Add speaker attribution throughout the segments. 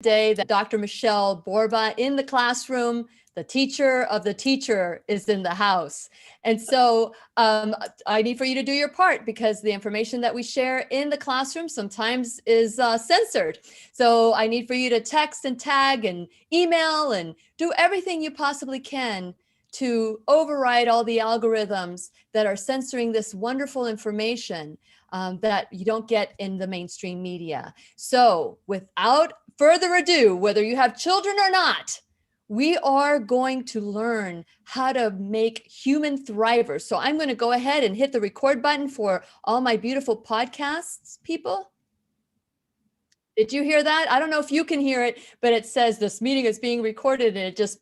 Speaker 1: Today that Dr. Michele Borba in the classroom, the teacher of the teacher is in the house. And so I need for you to do your part because the information that we share in the classroom sometimes is censored. So I need for you to text and tag and email and do everything you possibly can to override all the algorithms that are censoring this wonderful information that you don't get in the mainstream media. So without further ado, whether you have children or not, we are going to learn how to make human thrivers. So I'm going to go ahead and hit the record button for all my beautiful podcasts people. Did you hear that? I don't know if you can hear it, but it says this meeting is being recorded, and it just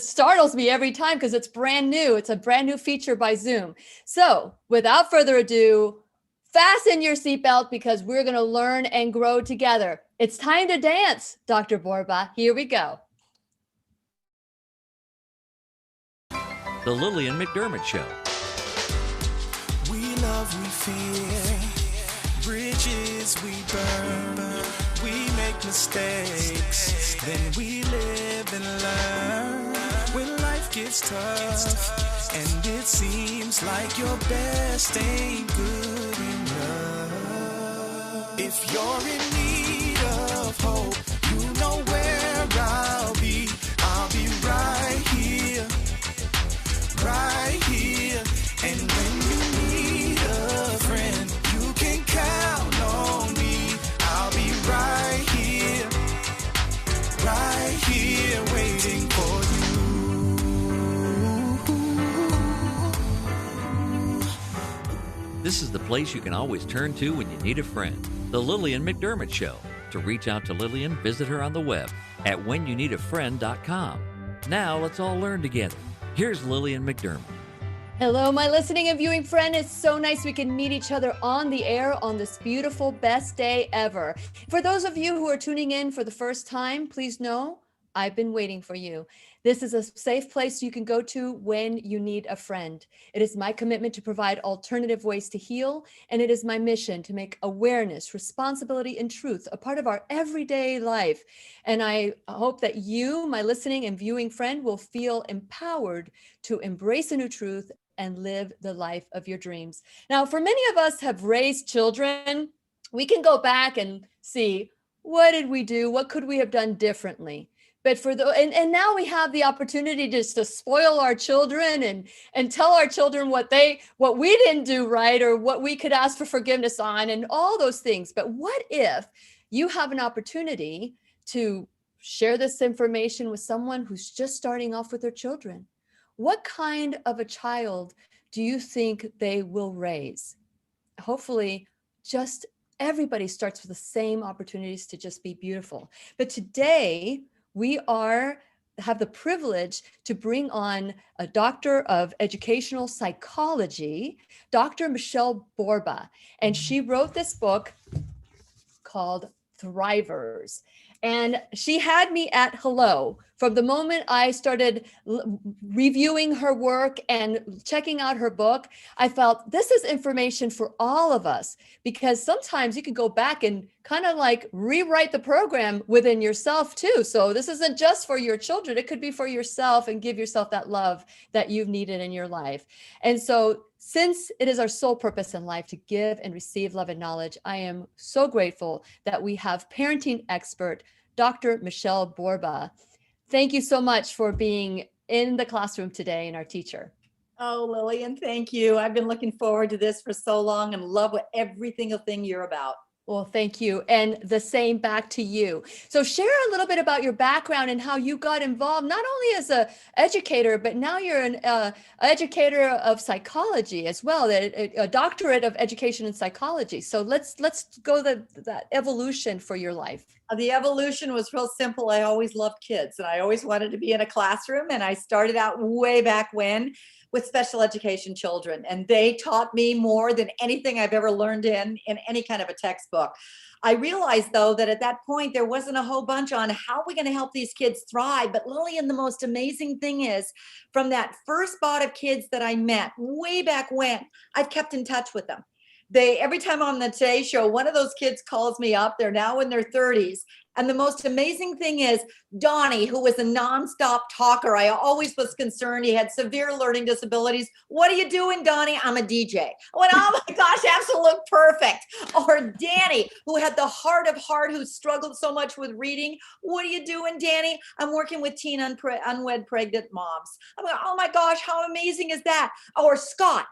Speaker 1: startles me every time because it's brand new. It's a brand new feature by Zoom. So without further ado, fasten your seatbelt because we're going to learn and grow together. It's time to dance, Dr. Borba. Here we go.
Speaker 2: The Lillian Mcdermott Show.
Speaker 3: We love, we fear, bridges we burn, we make mistakes, then we live and learn. When life gets tough, and it seems like your best ain't good enough. If you're in need of hope, you know where I'll be right here, right here. And when you need a friend, you can count on me. I'll be right here, waiting for you.
Speaker 2: This is the place you can always turn to when you need a friend. The Lillian Mcdermott Show. To reach out to Lillian, visit her on the web at whenyouneedafriend.com. Now let's all learn together. Here's Lillian Mcdermott.
Speaker 1: Hello, my listening and viewing friend. It's so nice we can meet each other on the air on this beautiful, best day ever. For those of you who are tuning in for the first time, please know I've been waiting for you. This is a safe place you can go to when you need a friend. It is my commitment to provide alternative ways to heal, and it is my mission to make awareness, responsibility, and truth a part of our everyday life. And I hope that you, my listening and viewing friend, will feel empowered to embrace a new truth and live the life of your dreams. Now, for many of us have raised children, we can go back and see, what did we do? What could we have done differently? But and now we have the opportunity just to spoil our children and tell our children what we didn't do right or what we could ask for forgiveness on and all those things. But what if you have an opportunity to share this information with someone who's just starting off with their children? What kind of a child do you think they will raise? Hopefully, just everybody starts with the same opportunities to just be beautiful. But today, we have the privilege to bring on a doctor of educational psychology, Dr. Michele Borba. And she wrote this book called Thrivers. And she had me at hello from the moment I started reviewing her work and checking out her book. I felt this is information for all of us, because sometimes you can go back and kind of like rewrite the program within yourself too. So this isn't just for your children. It could be for yourself, and give yourself that love that you've needed in your life. And so since it is our sole purpose in life to give and receive love and knowledge, I am so grateful that we have parenting expert, Dr. Michele Borba. Thank you so much for being in the classroom today and our teacher.
Speaker 4: Oh, Lillian, thank you. I've been looking forward to this for so long and love every single thing you're about.
Speaker 1: Well, thank you. And the same back to you. So share a little bit about your background and how you got involved, not only as an educator, but now you're an educator of psychology as well, a doctorate of education in psychology. So let's go that evolution for your life.
Speaker 4: The evolution was real simple. I always loved kids and I always wanted to be in a classroom. And I started out way back when with special education children. And they taught me more than anything I've ever learned in any kind of a textbook. I realized, though, that at that point, there wasn't a whole bunch on how we're going to help these kids thrive. But Lillian, the most amazing thing is, from that first lot of kids that I met way back when, I've kept in touch with them. every time on the Today Show, one of those kids calls me up. They're now in their 30s. And the most amazing thing is Donnie, who was a nonstop talker. I always was concerned. He had severe learning disabilities. What are you doing, Donnie? I'm a DJ. I went, oh my gosh, absolute perfect. Or Danny, who had the heart of heart, who struggled so much with reading. What are you doing, Danny? I'm working with teen unwed pregnant moms. I'm like, oh my gosh, how amazing is that? Or Scott.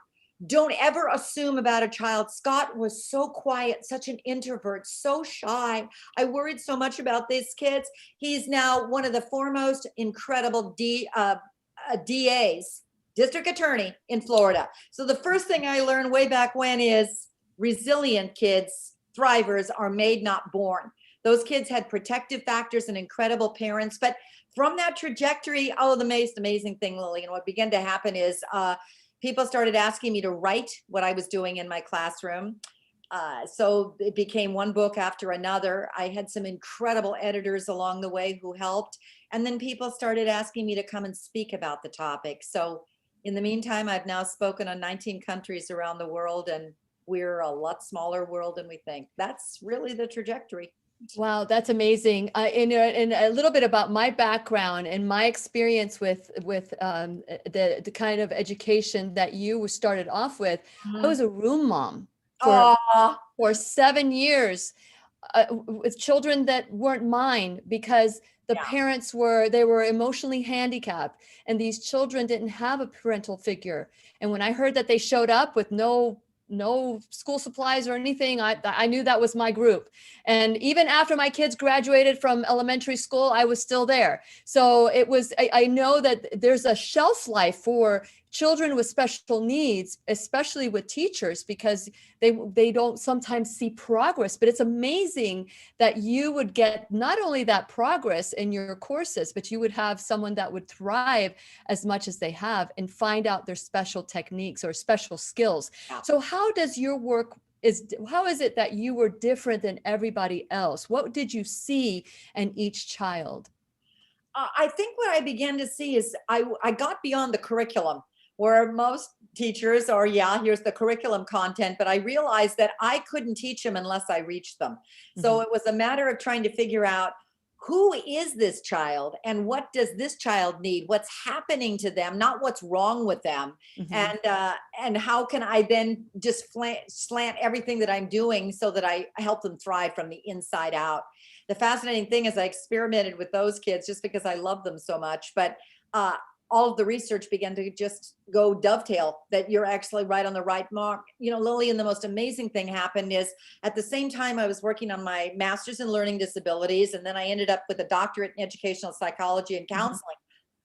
Speaker 4: Don't ever assume about a child. Scott was so quiet, such an introvert, so shy. I worried so much about these kids. He's now one of the foremost incredible DAs, district attorney in Florida. So the first thing I learned way back when is resilient kids, thrivers, are made, not born. Those kids had protective factors and incredible parents. But from that trajectory, the most amazing thing, Lillian, what began to happen is people started asking me to write what I was doing in my classroom. So it became one book after another. I had some incredible editors along the way who helped. And then people started asking me to come and speak about the topic. So in the meantime, I've now spoken on 19 countries around the world, and we're a lot smaller world than we think. That's really the trajectory.
Speaker 1: Wow, that's amazing. And a little bit about my background and my experience with the kind of education that you started off with. I was a room mom for 7 years with children that weren't mine because the parents were emotionally handicapped, and these children didn't have a parental figure. And when I heard that they showed up with no school supplies or anything, I knew that was my group. And even after my kids graduated from elementary school, I was still there. So I know that there's a shelf life for children with special needs, especially with teachers, because they don't sometimes see progress. But it's amazing that you would get not only that progress in your courses, but you would have someone that would thrive as much as they have and find out their special techniques or special skills. So how does your work how is it that you were different than everybody else? What did you see in each child?
Speaker 4: I think what I began to see is I got beyond the curriculum, where most teachers are, here's the curriculum content, but I realized that I couldn't teach them unless I reached them. So it was a matter of trying to figure out, who is this child and what does this child need? What's happening to them, not what's wrong with them. And how can I then just slant everything that I'm doing so that I help them thrive from the inside out. The fascinating thing is I experimented with those kids just because I love them so much, but all of the research began to just go dovetail that you're actually right on the right mark. You know, Lillian, the most amazing thing happened is at the same time I was working on my master's in learning disabilities, and then I ended up with a doctorate in educational psychology and counseling.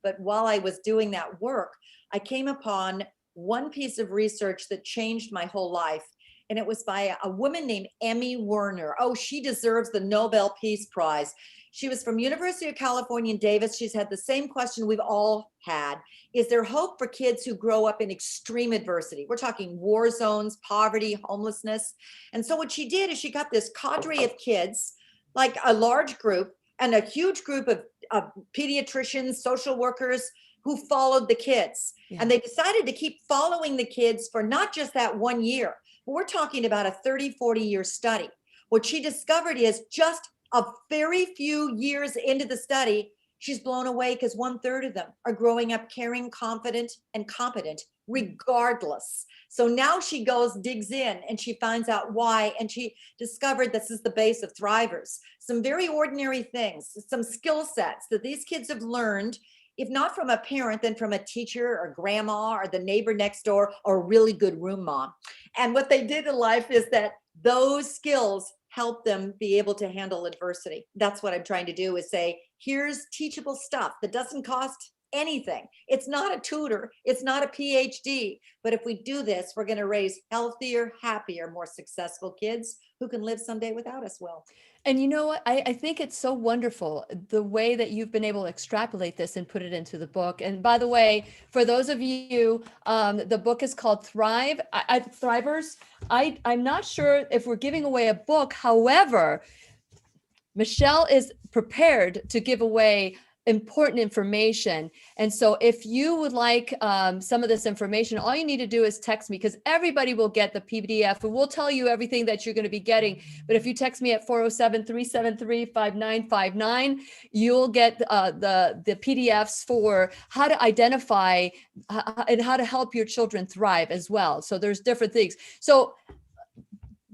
Speaker 4: But while I was doing that work, I came upon one piece of research that changed my whole life. And it was by a woman named Emmy Werner. Oh, she deserves the Nobel Peace Prize. She was from University of California in Davis. She's had the same question we've all had. Is there hope for kids who grow up in extreme adversity? We're talking war zones, poverty, homelessness. And so what she did is she got this cadre of kids, like a large group and a huge group of pediatricians, social workers who followed the kids. And they decided to keep following the kids for not just that 1 year. We're talking about a 30, 40-year study. What she discovered is just a very few years into the study, she's blown away because 1/3 of them are growing up caring, confident, and competent regardless. So now she digs in, and she finds out why. And she discovered this is the base of thrivers. Some very ordinary things, some skill sets that these kids have learned, if not from a parent, then from a teacher or grandma or the neighbor next door or a really good room mom. And what they did in life is that those skills help them be able to handle adversity. That's what I'm trying to do, is say, here's teachable stuff that doesn't cost anything. It's not a tutor. It's not a PhD. But if we do this, we're going to raise healthier, happier, more successful kids who can live someday without us well.
Speaker 1: And you know what? I think it's so wonderful the way that you've been able to extrapolate this and put it into the book. And by the way, for those of you, the book is called Thrive. Thrivers. I'm not sure if we're giving away a book. However, Michele is prepared to give away important information. And so if you would like some of this information, all you need to do is text me, because everybody will get the PDF, and we'll tell you everything that you're going to be getting. But if you text me at 407-373-5959, you'll get the PDFs for how to identify and how to help your children thrive as well. So there's different things. So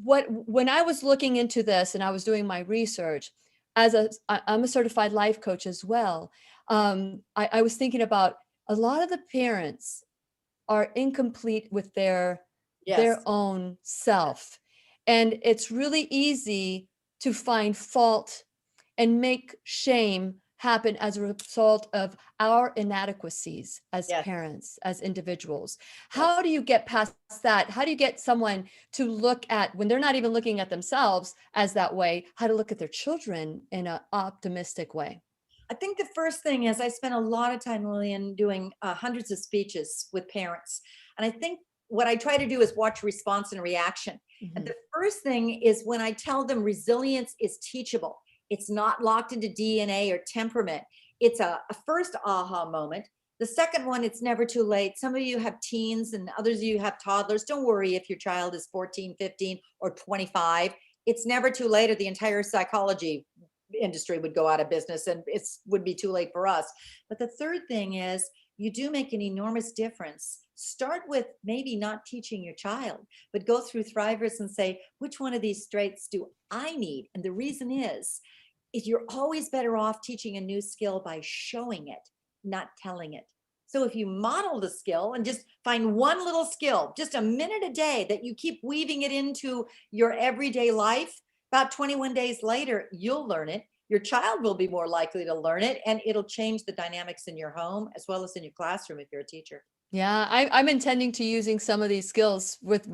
Speaker 1: when I was looking into this and I was doing my research, I'm a certified life coach as well. I was thinking about a lot of the parents are incomplete with their own self. And it's really easy to find fault and make shame happen as a result of our inadequacies as parents, as individuals. How do you get past that? How do you get someone to look at, when they're not even looking at themselves as that way, how to look at their children in an optimistic way?
Speaker 4: I think the first thing is, I spent a lot of time, Lillian, doing hundreds of speeches with parents. And I think what I try to do is watch response and reaction. Mm-hmm. And the first thing is when I tell them resilience is teachable. It's not locked into DNA or temperament. It's a first aha moment. The second one, it's never too late. Some of you have teens and others of you have toddlers. Don't worry if your child is 14, 15, or 25. It's never too late, or the entire psychology industry would go out of business, and it would be too late for us. But the third thing is, you do make an enormous difference. Start with maybe not teaching your child, but go through Thrivers and say, which one of these traits do I need? And the reason is you're always better off teaching a new skill by showing it, not telling it. So if you model the skill and just find one little skill, just a minute a day, that you keep weaving it into your everyday life, about 21 days later, you'll learn it. Your child will be more likely to learn it, and it'll change the dynamics in your home as well as in your classroom if you're a teacher.
Speaker 1: Yeah, I'm intending to using some of these skills with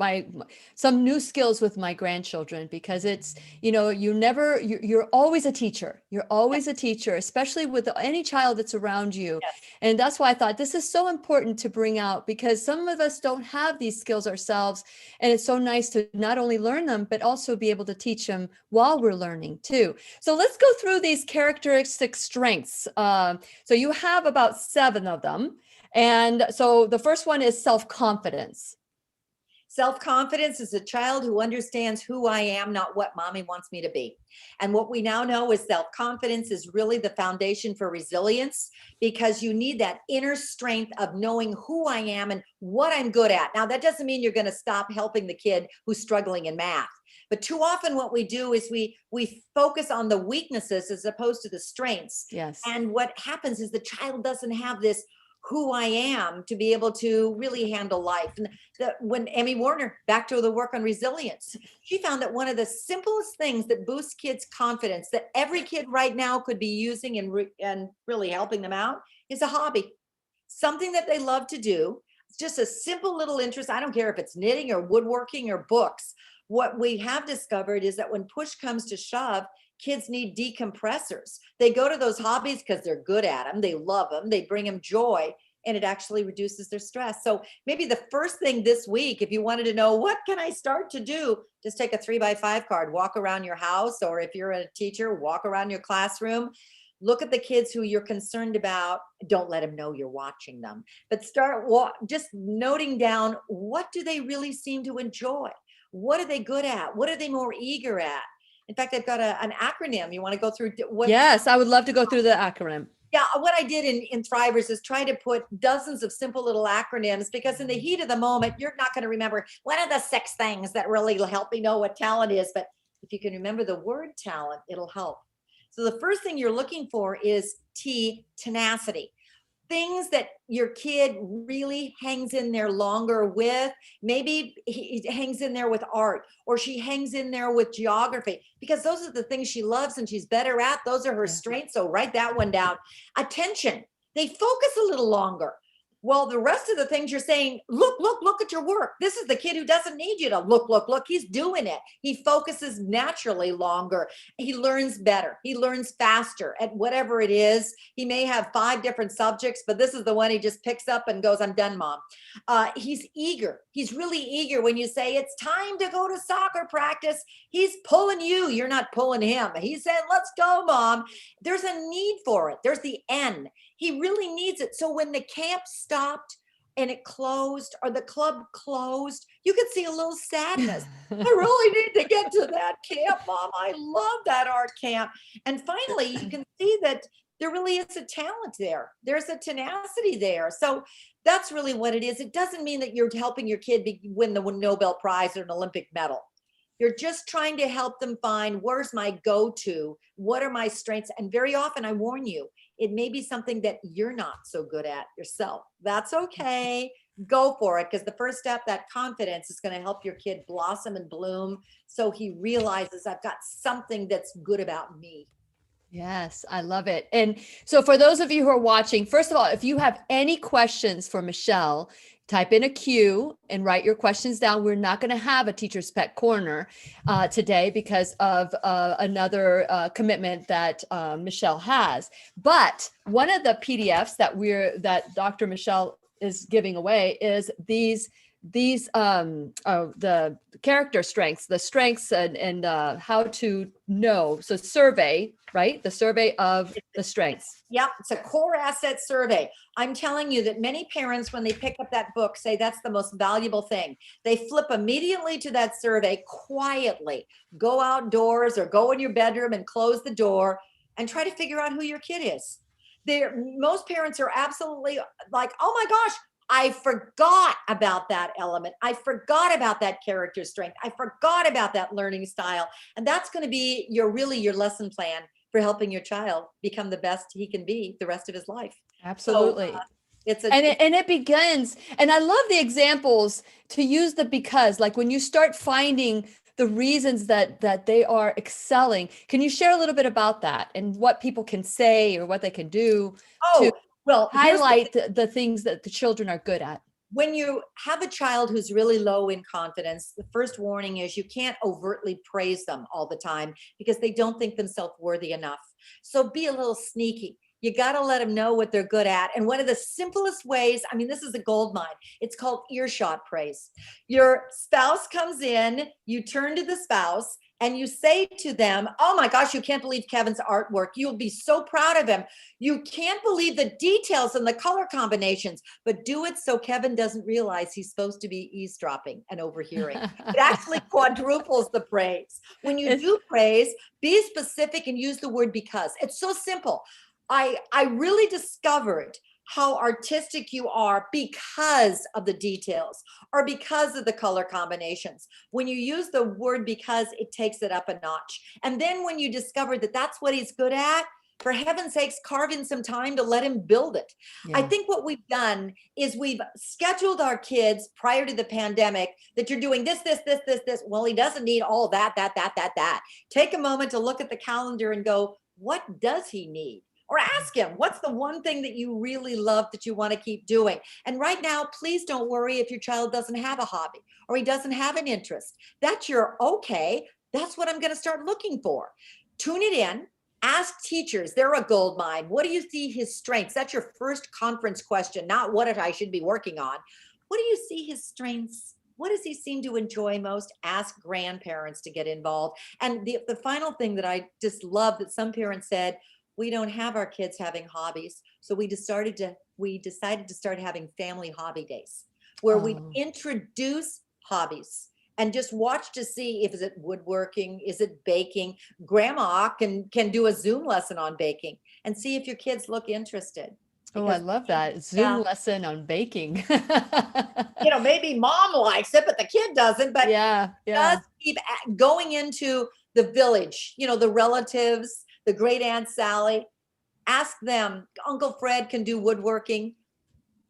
Speaker 1: some new skills with my grandchildren, because it's, you're always a teacher. You're always a teacher, especially with any child that's around you. Yes. And that's why I thought this is so important to bring out, because some of us don't have these skills ourselves. And it's so nice to not only learn them, but also be able to teach them while we're learning too. So let's go through these characteristic strengths. So you have about 7 of them. And so the first one is self-confidence.
Speaker 4: Self-confidence is a child who understands who I am, not what mommy wants me to be. And what we now know is self-confidence is really the foundation for resilience, because you need that inner strength of knowing who I am and what I'm good at. Now, that doesn't mean you're going to stop helping the kid who's struggling in math. But too often what we do is we focus on the weaknesses as opposed to the strengths.
Speaker 1: Yes.
Speaker 4: And what happens is the child doesn't have this who I am to be able to really handle life. And when Emmy Warner, back to the work on resilience, she found that one of the simplest things that boosts kids' confidence that every kid right now could be using and really helping them out is a hobby, something that they love to do. It's just a simple little interest. I don't care if it's knitting or woodworking or books. What we have discovered is that when push comes to shove, kids need decompressors. They go to those hobbies because they're good at them. They love them. They bring them joy, and it actually reduces their stress. So maybe the first thing this week, if you wanted to know, what can I start to do? Just take a 3x5 card, walk around your house, or if you're a teacher, walk around your classroom. Look at the kids who you're concerned about. Don't let them know you're watching them, but start just noting down, what do they really seem to enjoy? What are they good at? What are they more eager at? In fact, I've got an acronym. You want to go through?
Speaker 1: Yes, I would love to go through the acronym.
Speaker 4: Yeah, what I did in Thrivers is try to put dozens of simple little acronyms, because in the heat of the moment, you're not going to remember what are the 6 things that really help me know what talent is. But if you can remember the word talent, it'll help. So the first thing you're looking for is tenacity. Things that your kid really hangs in there longer with. Maybe he hangs in there with art, or she hangs in there with geography, because those are the things she loves and she's better at. Those are her strengths. So write that one down. Attention. They focus a little longer. Well, the rest of the things you're saying, look at your work. This is the kid who doesn't need you to look. He's doing it. He focuses naturally longer. He learns better. He learns faster at whatever it is. He may have 5 different subjects, but this is the one he just picks up and goes, I'm done, Mom. He's eager. He's really eager when you say, it's time to go to soccer practice. He's pulling you. You're not pulling him. He said, let's go, Mom. There's a need for it. There's the N. He really needs it. So when the camp stopped and it closed or the club closed, you could see a little sadness. I really need to get to that camp, Mom. I love that art camp. And finally, you can see that there really is a talent there. There's a tenacity there. So that's really what it is. It doesn't mean that you're helping your kid win the Nobel Prize or an Olympic medal. You're just trying to help them find, where's my go-to? What are my strengths? And very often, I warn you, it may be something that you're not so good at yourself. That's okay. Go for it. Because the first step, that confidence, is going to help your kid blossom and bloom. So he realizes, I've got something that's good about me.
Speaker 1: Yes, I love it. And so for those of you who are watching, first of all, if you have any questions for Michele, type in a Q and write your questions down. We're not going to have a Teacher's Pet Corner today because of another commitment that Michele has. But one of the PDFs that Dr. Michele is giving away is these the character strengths, the strengths and how to know. So survey, right? The survey of the strengths.
Speaker 4: Yep. It's a core asset survey. I'm telling you that many parents, when they pick up that book, say that's the most valuable thing. They flip immediately to that survey quietly, go outdoors or go in your bedroom and close the door and try to figure out who your kid is. Most parents are absolutely like, oh my gosh, I forgot about that element. I forgot about that character strength. I forgot about that learning style. And that's going to be your lesson plan for helping your child become the best he can be the rest of his life.
Speaker 1: Absolutely.
Speaker 4: So,
Speaker 1: it begins, and I love the examples to use the because, like when you start finding the reasons that they are excelling. Can you share a little bit about that and what people can say or what they can do to highlight the things that the children are good at?
Speaker 4: When you have a child who's really low in confidence, the first warning is you can't overtly praise them all the time because they don't think themselves worthy enough. So be a little sneaky. You got to let them know what they're good at. And one of the simplest ways, I mean, this is a gold mine. It's called earshot praise. Your spouse comes in, you turn to the spouse and you say to them, oh my gosh, you can't believe Kevin's artwork. You'll be so proud of him. You can't believe the details and the color combinations, but do it so Kevin doesn't realize he's supposed to be eavesdropping and overhearing. It actually quadruples the praise. When you do praise, be specific and use the word because. It's so simple. I really discovered how artistic you are because of the details or because of the color combinations. When you use the word because, it takes it up a notch. And then when you discover that that's what he's good at, for heaven's sakes, carve in some time to let him build it. Yeah. I think what we've done is we've scheduled our kids prior to the pandemic that you're doing this. Well, he doesn't need all that. Take a moment to look at the calendar and go, what does he need? Or ask him, what's the one thing that you really love that you want to keep doing? And right now, please don't worry if your child doesn't have a hobby or he doesn't have an interest. That's okay. That's what I'm going to start looking for. Tune it in. Ask teachers. They're a gold mine. What do you see his strengths? That's your first conference question, not what I should be working on. What do you see his strengths? What does he seem to enjoy most? Ask grandparents to get involved. And the final thing that I just love that some parents said, we don't have our kids having hobbies. So we decided to start having family hobby days where we introduce hobbies and just watch to see if is it woodworking, is it baking? Grandma can do a Zoom lesson on baking and see if your kids look interested.
Speaker 1: Oh, I love that. Zoom lesson on baking.
Speaker 4: Maybe mom likes it, but the kid doesn't. But just keep going into the village, the relatives, the great Aunt Sally, ask them. Uncle Fred can do woodworking.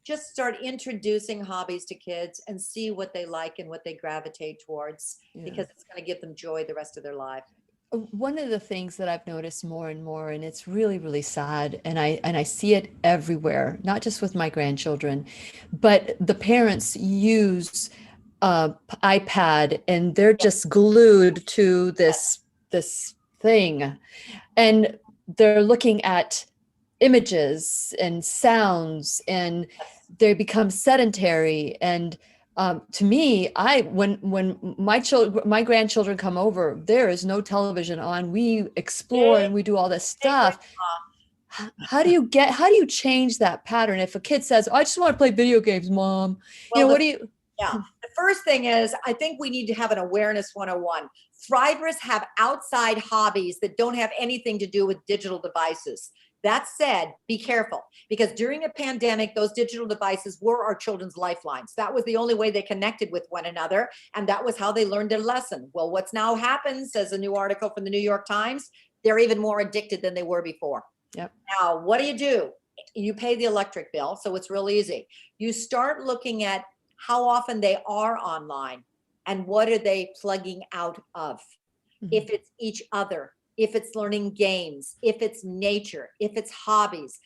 Speaker 4: Just start introducing hobbies to kids and see what they like and what they gravitate towards because it's going to give them joy the rest of their life.
Speaker 1: One of the things that I've noticed more and more, and it's really, really sad, and I see it everywhere, not just with my grandchildren, but the parents use iPad and they're just glued to this thing, and they're looking at images and sounds, and they become sedentary. And to me, I when my grandchildren come over, there is no television on. We explore
Speaker 4: Yay,
Speaker 1: and we do all this
Speaker 4: yay,
Speaker 1: stuff. How do you change that pattern if a kid says, "I just want to play video games, mom"?
Speaker 4: Well,
Speaker 1: What do you?
Speaker 4: yeah. The first thing is, I think we need to have an awareness 101. Thrivers have outside hobbies that don't have anything to do with digital devices. That said, be careful, because during a pandemic, those digital devices were our children's lifelines. That was the only way they connected with one another, and that was how they learned their lesson. Well, what's now happened, says a new article from the New York Times, they're even more addicted than they were before.
Speaker 1: Yep.
Speaker 4: Now, what do? You pay the electric bill, so it's real easy. You start looking at how often they are online and what are they plugging out of. If it's each other, if it's learning games, if it's nature, if it's hobbies,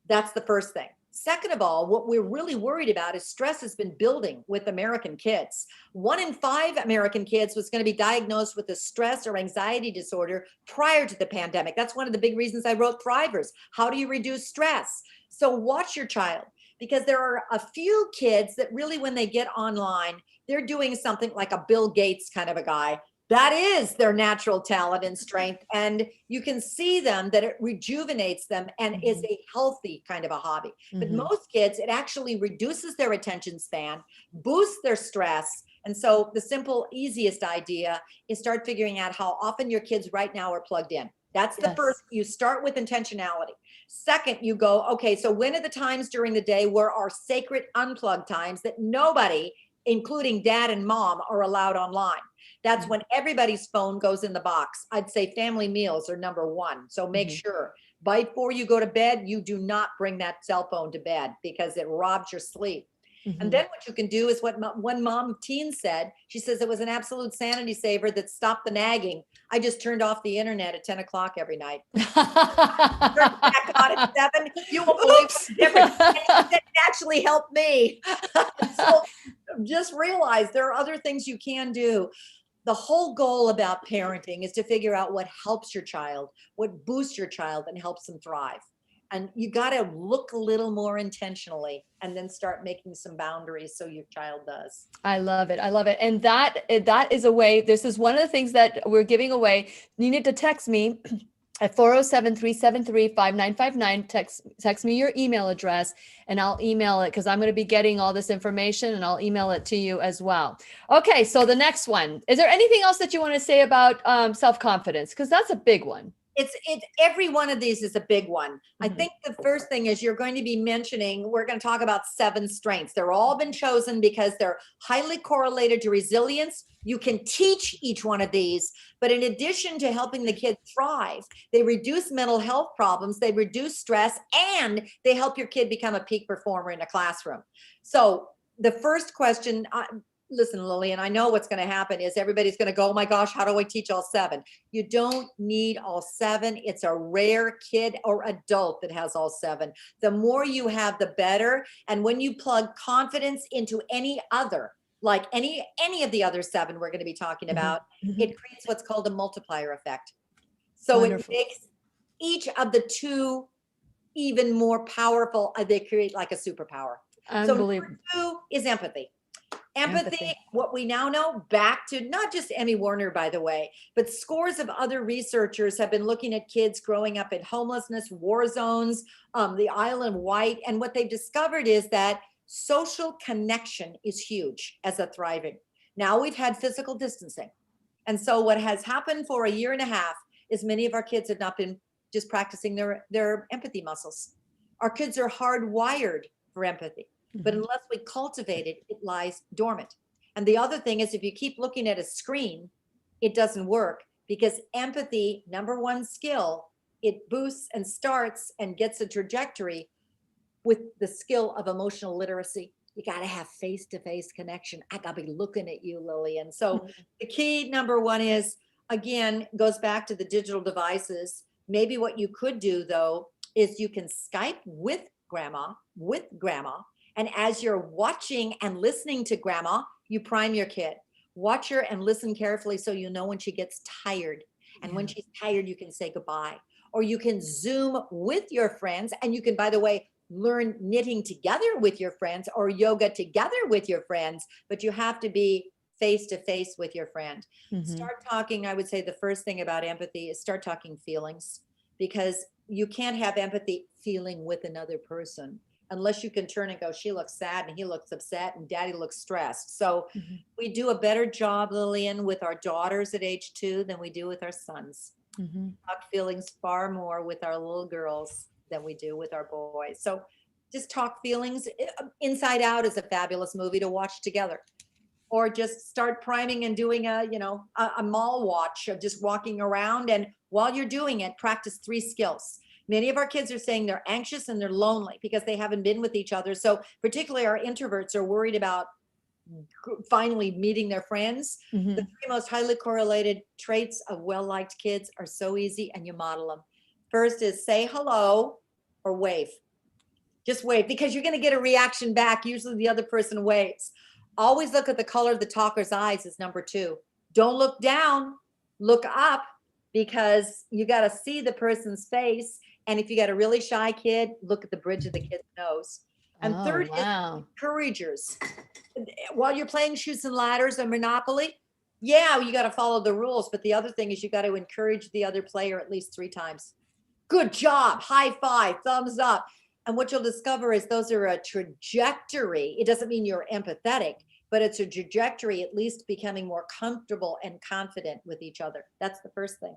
Speaker 4: that's the first thing. Second of all, what we're really worried about is stress has been building with American kids. 1 in 5 American kids was going to be diagnosed with a stress or anxiety disorder prior to the pandemic. That's one of the big reasons I wrote Thrivers. How do you reduce stress? So watch your child, because there are a few kids that really, when they get online, they're doing something like a Bill Gates kind of a guy. That is their natural talent and strength. And you can see them that it rejuvenates them and is a healthy kind of a hobby. But most kids, it actually reduces their attention span, boosts their stress. And so the simple, easiest idea is start figuring out how often your kids right now are plugged in. That's the first. You start with intentionality. Second, you go, okay, so when are the times during the day where our sacred unplugged times that nobody, including dad and mom, are allowed online? That's when everybody's phone goes in the box. I'd say family meals are number 1. So make sure before you go to bed, you do not bring that cell phone to bed, because it robs your sleep. And then what you can do is what one mom of teens said. She says it was an absolute sanity saver that stopped the nagging. I just turned off the internet at 10 o'clock every night. Turn it back on at 7. You won't believe what's different. And it actually helped me. So just realize there are other things you can do. The whole goal about parenting is to figure out what helps your child, what boosts your child and helps them thrive. And you got to look a little more intentionally and then start making some boundaries so your child does.
Speaker 1: I love it. I love it. And that is a way. This is one of the things that we're giving away. You need to text me at 407-373-5959. Text me your email address and I'll email it, because I'm going to be getting all this information and I'll email it to you as well. Okay. So the next one, is there anything else that you want to say about self-confidence? Because that's a big one.
Speaker 4: It's every one of these is a big one. I think the first thing is you're going to be mentioning, we're going to talk about 7 strengths. They're all been chosen because they're highly correlated to resilience. You can teach each one of these, but in addition to helping the kid thrive, they reduce mental health problems, they reduce stress, and they help your kid become a peak performer in a classroom. So the first question, listen, Lillian, I know what's going to happen is everybody's going to go, oh my gosh, how do I teach all 7? You don't need all 7. It's a rare kid or adult that has all 7. The more you have, the better. And when you plug confidence into any other, like any of the other 7 we're going to be talking about, it creates what's called a multiplier effect. So Wonderful. It makes each of the 2 even more powerful. They create like a superpower.
Speaker 1: Unbelievable.
Speaker 4: So number 2 is empathy. Empathy, what we now know, back to not just Emmy Warner, by the way, but scores of other researchers have been looking at kids growing up in homelessness, war zones, the Isle of Wight. And what they've discovered is that social connection is huge as a thriving. Now we've had physical distancing. And so what has happened for a year and a half is many of our kids have not been just practicing their empathy muscles. Our kids are hardwired for empathy. But unless we cultivate it, it lies dormant. And the other thing is, if you keep looking at a screen, it doesn't work, because empathy, number 1 skill, it boosts and starts and gets a trajectory with the skill of emotional literacy. You got to have face-to-face connection. I got to be looking at you, Lillian. So the key, number 1 is again, goes back to the digital devices. Maybe what you could do though is you can Skype with grandma, and as you're watching and listening to grandma, you prime your kid. Watch her and listen carefully so you know when she gets tired. And when she's tired, you can say goodbye. Or you can Zoom with your friends, and you can, by the way, learn knitting together with your friends or yoga together with your friends, but you have to be face to face with your friend. Start talking. I would say the first thing about empathy is start talking feelings, because you can't have empathy feeling with another person unless you can turn and go, she looks sad and he looks upset and daddy looks stressed. So we do a better job, Lillian, with our daughters at age 2 than we do with our sons. Talk feelings far more with our little girls than we do with our boys. So just talk feelings. Inside Out is a fabulous movie to watch together. Or just start priming and doing a mall watch of just walking around. And while you're doing it, practice 3 skills. Many of our kids are saying they're anxious and they're lonely because they haven't been with each other. So particularly our introverts are worried about finally meeting their friends. The 3 most highly correlated traits of well-liked kids are so easy, and you model them. First is say hello or wave. Just wave, because you're going to get a reaction back. Usually the other person waves. Always look at the color of the talker's eyes is number 2. Don't look down, look up, because you got to see the person's face. And if you got a really shy kid, look at the bridge of the kid's nose. And third is encouragers. While you're playing Chutes and Ladders or Monopoly, yeah, you got to follow the rules. But the other thing is you got to encourage the other player at least 3 times. Good job, high five, thumbs up. And what you'll discover is those are a trajectory. It doesn't mean you're empathetic, but it's a trajectory, at least becoming more comfortable and confident with each other. That's the first thing.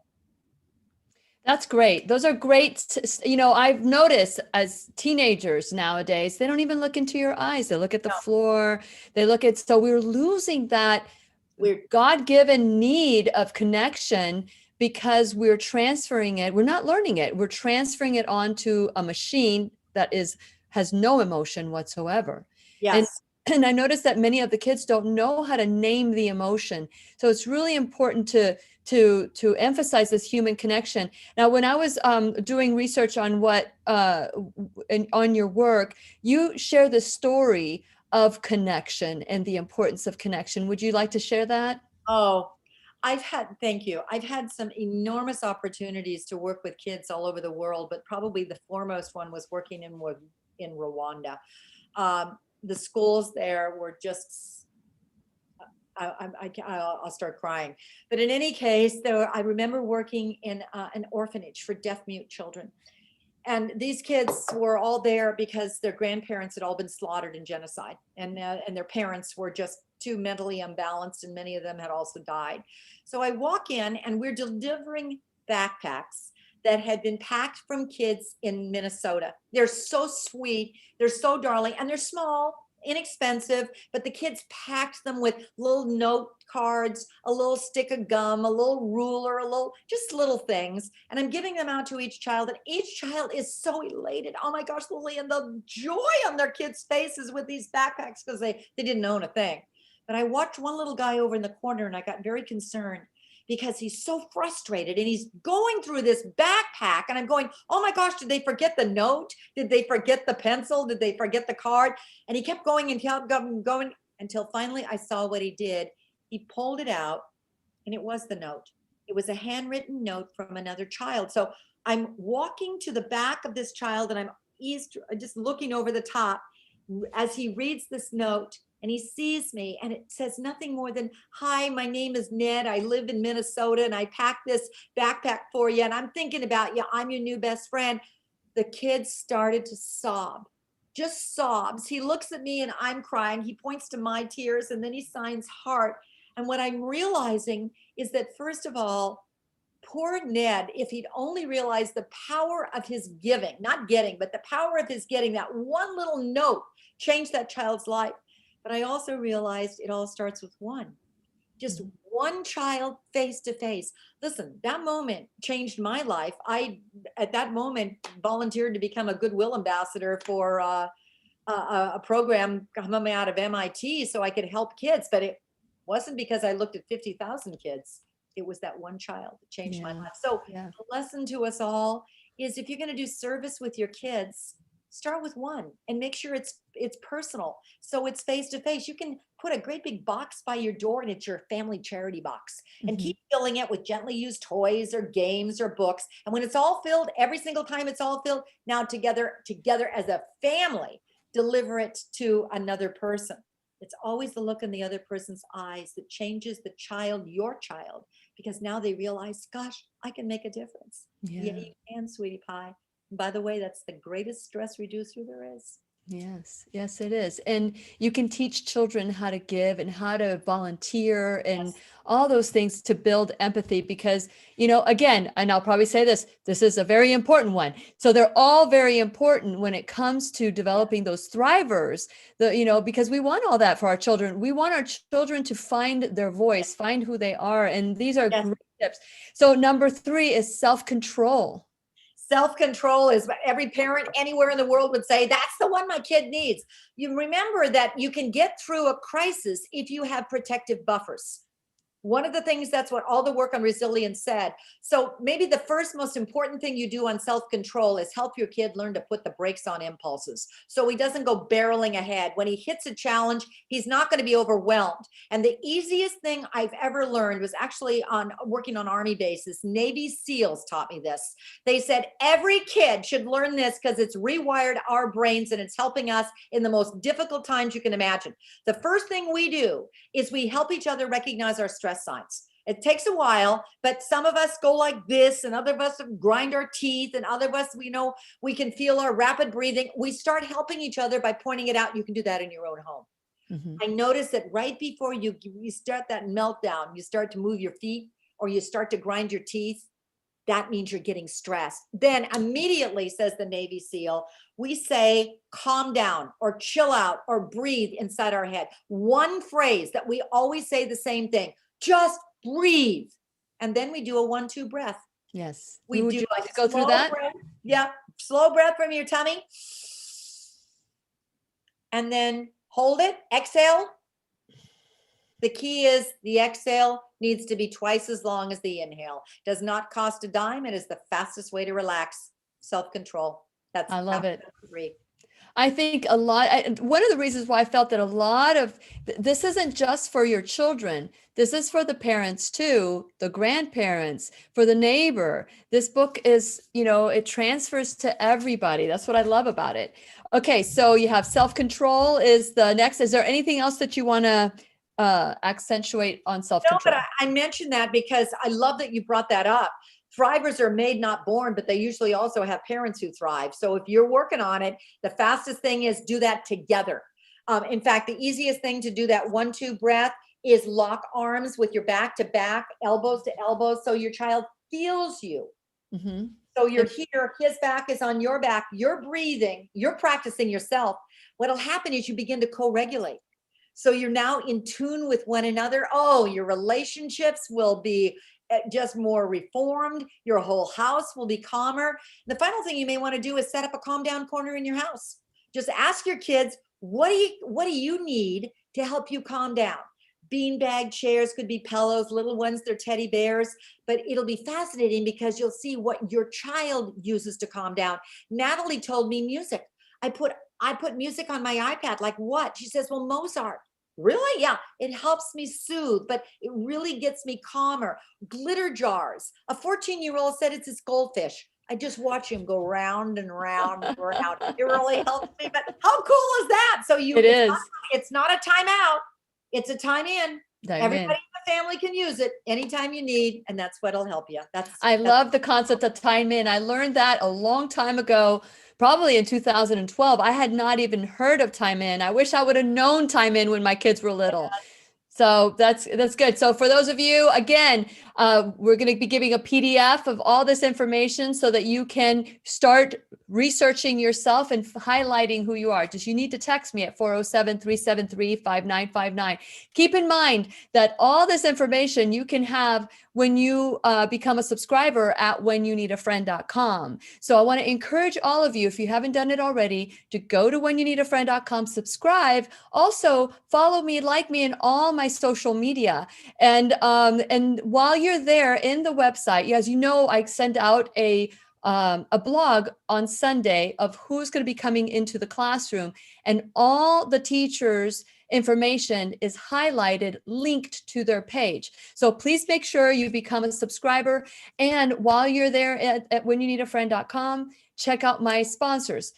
Speaker 1: That's great. Those are great. I've noticed as teenagers nowadays, they don't even look into your eyes. They look at the floor. So we're losing that God-given need of connection because we're transferring it. We're not learning it. We're transferring it onto a machine that has no emotion whatsoever.
Speaker 4: Yes.
Speaker 1: And I noticed that many of the kids don't know how to name the emotion. So it's really important to emphasize this human connection. Now, when I was doing research on on your work, you share the story of connection and the importance of connection. Would you like to share that?
Speaker 4: Oh, thank you. I've had some enormous opportunities to work with kids all over the world, but probably the foremost one was working in Rwanda. The schools there were just, I'll start crying. But in any case, I remember working in an orphanage for deaf-mute children. And these kids were all there because their grandparents had all been slaughtered in genocide. And their parents were just too mentally unbalanced, and many of them had also died. So I walk in and we're delivering backpacks that had been packed from kids in Minnesota. They're so sweet, they're so darling, and they're small, inexpensive, but the kids packed them with little note cards, a little stick of gum, a little ruler, just little things. And I'm giving them out to each child, and each child is so elated. Oh my gosh, Lillian, the joy on their kids' faces with these backpacks, because they didn't own a thing. But I watched one little guy over in the corner, and I got very concerned because he's so frustrated and he's going through this backpack, and I'm going, oh my gosh, did they forget the note? Did they forget the pencil? Did they forget the card? And he kept going and kept going until finally I saw what he did. He pulled it out, and it was the note. It was a handwritten note from another child. So I'm walking to the back of this child, and I'm just looking over the top as he reads this note. And he sees me, and it says nothing more than, hi, my name is Ned. I live in Minnesota, and I packed this backpack for you. And I'm thinking about you. I'm your new best friend. The kid started to sob, just sobs. He looks at me and I'm crying. He points to my tears, and then he signs heart. And what I'm realizing is that, first of all, poor Ned, if he'd only realized the power of his giving, not getting, but the power of his getting, that one little note changed that child's life. But I also realized it all starts with one, just one child face to face. Listen, that moment changed my life. I, at that moment, volunteered to become a Goodwill ambassador for a program coming out of MIT so I could help kids. But it wasn't because I looked at 50,000 kids. it was that one child that changed my
Speaker 1: Yeah.
Speaker 4: life. So
Speaker 1: Yeah.
Speaker 4: the lesson to us all is, if you're going to do service with your kids, start with one and make sure it's personal. So it's face to face. You can put a great big box by your door, and it's your family charity box, and keep filling it with gently used toys or games or books. And when it's all filled, every single time it's all filled, now together as a family, deliver it to another person. It's always the look in the other person's eyes that changes the child, your child, because now they realize, gosh, I can make a difference. Yeah, you can, sweetie pie. And by the way, that's the greatest stress reducer there is.
Speaker 1: Yes, yes, it is. And you can teach children how to give and how to volunteer and all those things to build empathy because, again, and I'll probably say this is a very important one. So they're all very important when it comes to developing those thrivers, because we want all that for our children. We want our children to find their voice, find who they are. And these are great tips. So number 3 is self-control.
Speaker 4: Self-control is what every parent anywhere in the world would say, that's the one my kid needs. You remember that you can get through a crisis if you have protective buffers. One of the things, that's what all the work on resilience said. So maybe the first most important thing you do on self-control is help your kid learn to put the brakes on impulses. So he doesn't go barreling ahead. When he hits a challenge, he's not going to be overwhelmed. And the easiest thing I've ever learned was actually on working on Army bases. Navy SEALs taught me this. They said every kid should learn this because it's rewired our brains and it's helping us in the most difficult times you can imagine. The first thing we do is we help each other recognize our stress signs. It takes a while, but some of us go like this, and other of us grind our teeth, and other of us, we can feel our rapid breathing. We start helping each other by pointing it out. You can do that in your own home. I noticed that right before you start that meltdown, you start to move your feet or you start to grind your teeth. That means you're getting stressed. Then immediately, says the Navy SEAL, we say, calm down or chill out or breathe inside our head. One phrase that we always say the same thing, just breathe. And then we do a 1-2 breath.
Speaker 1: Yes.
Speaker 4: We
Speaker 1: Would
Speaker 4: do
Speaker 1: you
Speaker 4: a
Speaker 1: like to go through
Speaker 4: slow
Speaker 1: that?
Speaker 4: breath. Yeah. Slow breath from your tummy. And then hold it. Exhale. The key is the exhale needs to be twice as long as the inhale. Does not cost a dime. It is the fastest way to relax. Self-control.
Speaker 1: I love it.
Speaker 4: 3.
Speaker 1: I think one of the reasons why I felt that a lot of this isn't just for your children. This is for the parents too, the grandparents, for the neighbor. This book is, it transfers to everybody. That's what I love about it. Okay. So you have self-control is the next. Is there anything else that you want to accentuate on self-control?
Speaker 4: No, but I mentioned that because I love that you brought that up. Thrivers are made, not born, but they usually also have parents who thrive. So if you're working on it, the fastest thing is do that together. In fact, the easiest thing to do that 1-2 breath is lock arms with your back to back, elbows to elbows, so your child feels you. So you're here, his back is on your back, you're breathing, you're practicing yourself. What'll happen is you begin to co-regulate. So you're now in tune with one another. Oh, your relationships will be just more reformed. Your whole house will be calmer. The final thing you may want to do is set up a calm down corner in your house. Just ask your kids, what do you need to help you calm down? Beanbag chairs could be pillows, little ones, they're teddy bears, but it'll be fascinating because you'll see what your child uses to calm down. Natalie told me music. I put music on my iPad. Like what? She says, well, Mozart. Really? Yeah. It helps me soothe, but it really gets me calmer. Glitter jars. A 14-year-old said it's his goldfish. I just watch him go round and round and round. It really helps me. But how cool is that? So it's not a timeout. It's a time in. Everybody in the family can use it anytime you need, and that's what'll help you. I
Speaker 1: love the concept of time in. I learned that a long time ago, probably in 2012. I had not even heard of time in. I wish I would have known time in when my kids were little. So that's good. So for those of you, again, we're going to be giving a PDF of all this information so that you can start researching yourself and highlighting who you are. Just you need to text me at 407-373-5959. Keep in mind that all this information you can have when you become a subscriber at whenyouneedafriend.com. So I want to encourage all of you, if you haven't done it already, to go to whenyouneedafriend.com, subscribe. Also, follow me, like me in all my social media. And while you're there in the website, as you know, I send out a blog on Sunday of who's going to be coming into the classroom, and all the teachers' information is highlighted, linked to their page. So please make sure you become a subscriber. And while you're there at whenyouneedafriend.com, check out my sponsors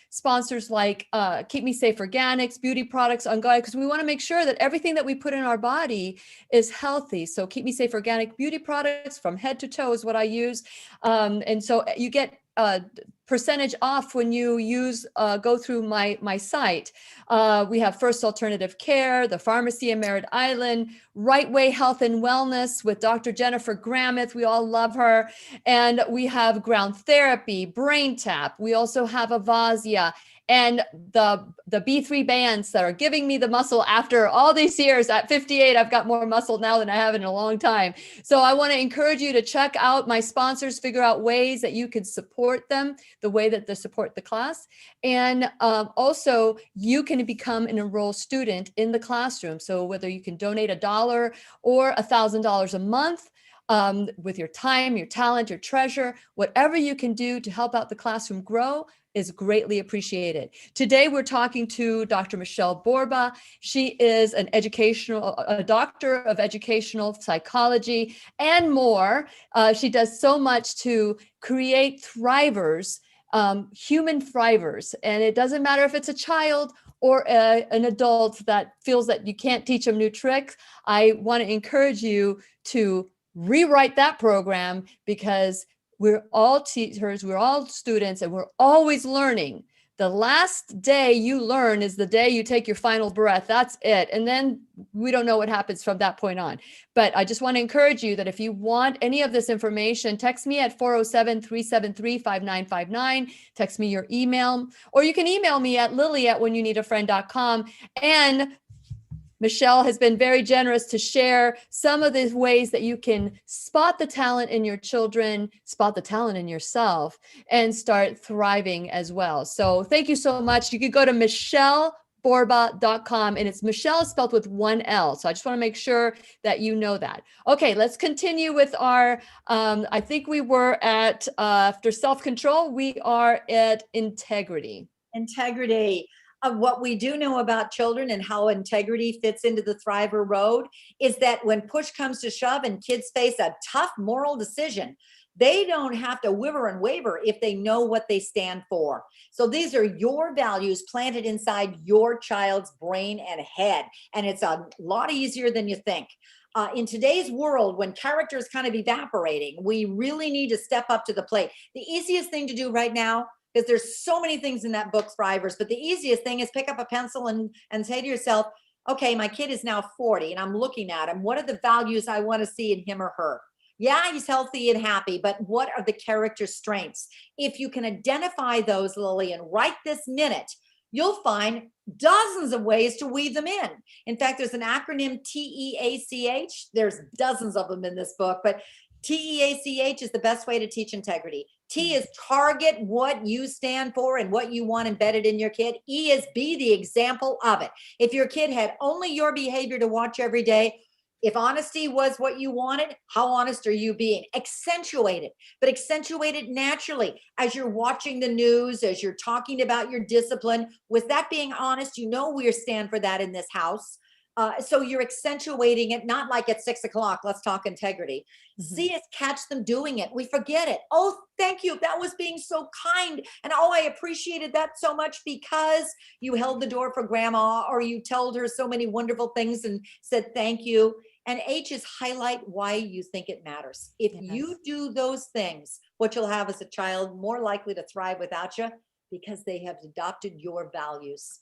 Speaker 1: like Keep Me Safe Organics, beauty products on Gaia, because we want to make sure that everything that we put in our body is healthy. So Keep Me Safe Organic beauty products from head to toe is what I use. And so you get percentage off when you go through my site. We have First Alternative Care, the Pharmacy in Merritt Island, Right Way Health and Wellness with Dr. Jennifer Grameth. We all love her. And we have Ground Therapy, Brain Tap. We also have Avasia and the B3 bands that are giving me the muscle after all these years. At 58, I've got more muscle now than I have in a long time. So I want to encourage you to check out my sponsors, figure out ways that you can support them the way that they support the class. And also, you can become an enrolled student in the classroom. So whether you can donate $1 or $1,000 a month, with your time, your talent, your treasure, whatever you can do to help out the classroom grow is greatly appreciated. Today, we're talking to Dr. Michele Borba. She is a doctor of educational psychology and more. She does so much to create thrivers, human thrivers. And it doesn't matter if it's a child or an adult that feels that you can't teach them new tricks. I want to encourage you to rewrite that program, because we're all teachers, we're all students, and we're always learning. The last day you learn is the day you take your final breath. That's it. And then we don't know what happens from that point on. But I just want to encourage you that if you want any of this information, text me at 407-373-5959. Text me your email, or you can email me at lily@whenyouneedafriend.com. And Michele has been very generous to share some of the ways that you can spot the talent in your children, spot the talent in yourself, and start thriving as well. So thank you so much. You could go to michelleborba.com, and it's Michele spelled with one L. So I just want to make sure that you know that. Okay, let's continue with our, I think we were at, after self-control, we are at integrity.
Speaker 4: Integrity. What we do know about children and how integrity fits into the Thriver Road is that when push comes to shove and kids face a tough moral decision, they don't have to wiver and waver if they know what they stand for. So these are your values planted inside your child's brain and head. And it's a lot easier than you think. In today's world, when character is kind of evaporating, we really need to step up to the plate. The easiest thing to do right now, because there's so many things in that book, Thrivers, but the easiest thing is pick up a pencil and say to yourself, okay, my kid is now 40 and I'm looking at him. What are the values I want to see in him or her? Yeah, he's healthy and happy, but what are the character strengths? If you can identify those, Lillian, right this minute, you'll find dozens of ways to weave them in. In fact, there's an acronym, TEACH. There's dozens of them in this book, but TEACH is the best way to teach integrity. T is target what you stand for and what you want embedded in your kid. E is be the example of it. If your kid had only your behavior to watch every day, if honesty was what you wanted, how honest are you being? Accentuate it, but accentuate it naturally as you're watching the news, as you're talking about your discipline. With that being honest, you know we stand for that in this house. So you're accentuating it, not like at 6 o'clock, let's talk integrity. Mm-hmm. See us catch them doing it. We forget it. Oh, thank you. That was being so kind. And oh, I appreciated that so much because you held the door for grandma, or you told her so many wonderful things and said thank you. And H is highlight why you think it matters. If you do those things, what you'll have is a child more likely to thrive without you because they have adopted your values.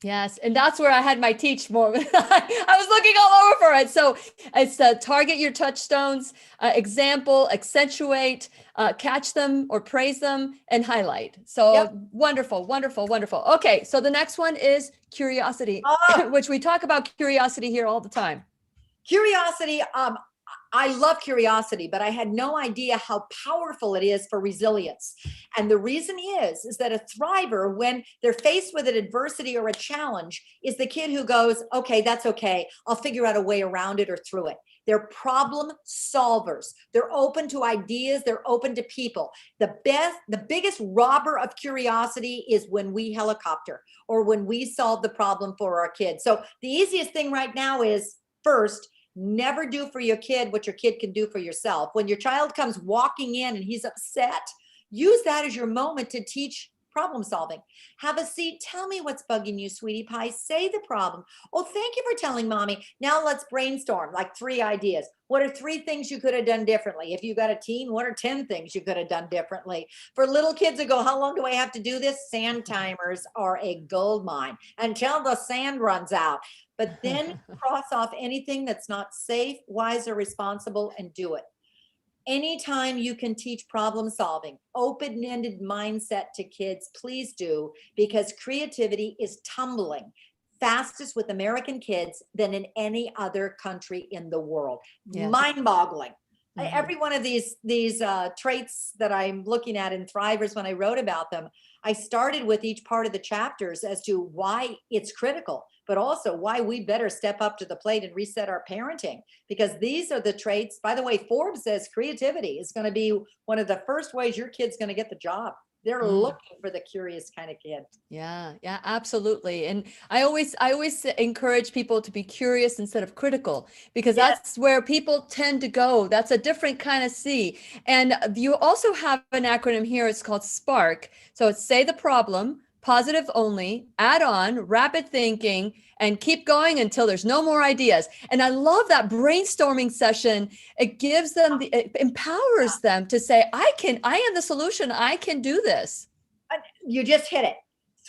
Speaker 1: Yes. And that's where I had my teach moment. I was looking all over for it. So it's target your touchstones, example, accentuate, catch them or praise them, and highlight. So Wonderful, wonderful, wonderful. Okay. So the next one is curiosity, which we talk about curiosity here all the time.
Speaker 4: Curiosity. I love curiosity, but I had no idea how powerful it is for resilience. And the reason is that a thriver, when they're faced with an adversity or a challenge, is the kid who goes, okay, that's okay. I'll figure out a way around it or through it. They're problem solvers. They're open to ideas. They're open to people. The biggest robber of curiosity is when we helicopter or when we solve the problem for our kids. So the easiest thing right now is, first, never do for your kid what your kid can do for yourself. When your child comes walking in and he's upset, use that as your moment to teach problem solving. Have a seat. Tell me what's bugging you, sweetie pie. Say the problem. Oh, thank you for telling mommy. Now let's brainstorm like 3 ideas. What are 3 things you could have done differently? If you got a teen, what are 10 things you could have done differently? For little kids who go, how long do I have to do this? Sand timers are a gold mine until the sand runs out. But then cross off anything that's not safe, wise, or responsible and do it. Anytime you can teach problem solving, open-ended mindset to kids, please do, because creativity is tumbling fastest with American kids than in any other country in the world.
Speaker 1: Yes.
Speaker 4: Mind-boggling. Every one of these traits that I'm looking at in Thrivers, when I wrote about them, I started with each part of the chapters as to why it's critical, but also why we better step up to the plate and reset our parenting, because these are the traits. By the way, Forbes says creativity is going to be one of the first ways your kid's going to get the job. They're looking for the curious kind of kid.
Speaker 1: Yeah, absolutely. And I always encourage people to be curious instead of critical, because that's where people tend to go. That's a different kind of C. And you also have an acronym here. It's called SPARK. So it's say the problem, positive only, add on, rapid thinking, and keep going until there's no more ideas. And I love that brainstorming session. It gives them it empowers them to say, I am the solution. I can do this.
Speaker 4: You just hit it.